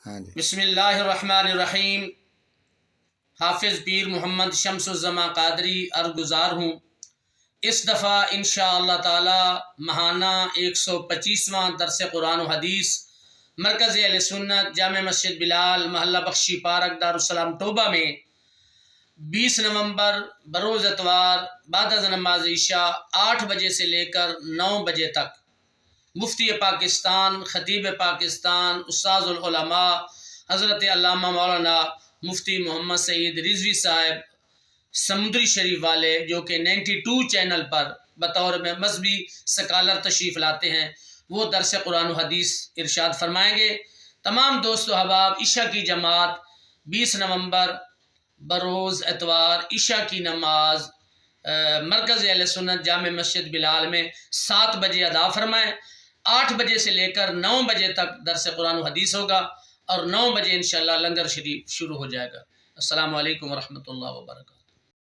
ہاں جی بسم اللہ الرحمن الرحیم۔ حافظ پیر محمد شمس الزماں قادری ارگزار ہوں۔ اس دفعہ انشاءاللہ تعالی ماہانہ 125واں درس قرآن و حدیث مرکز اہل سنت جامع مسجد بلال محلہ بخشی پارک دارالسلام ٹوبہ میں 20 نومبر بروز اتوار بعد از نماز عشاء 8 بجے سے لے کر 9 بجے تک مفتی پاکستان، خطیب پاکستان، استاذ العلماء حضرت علامہ مولانا مفتی محمد سعید رضوی صاحب سمندری شریف والے، جو کہ 92 چینل پر بطور میں مذہبی سکالر تشریف لاتے ہیں، وہ درس قرآن و حدیث ارشاد فرمائیں گے۔ تمام دوست و احباب عشاء کی جماعت 20 نومبر بروز اتوار عشاء کی نماز مرکز اہل سنت جامع مسجد بلال میں 7 بجے ادا فرمائیں۔ 8 بجے سے لے کر 9 بجے تک درس قرآن و حدیث ہوگا اور 9 بجے انشاءاللہ لنگر شریف شروع ہو جائے گا۔ السلام علیکم ورحمۃ اللہ وبرکاتہ۔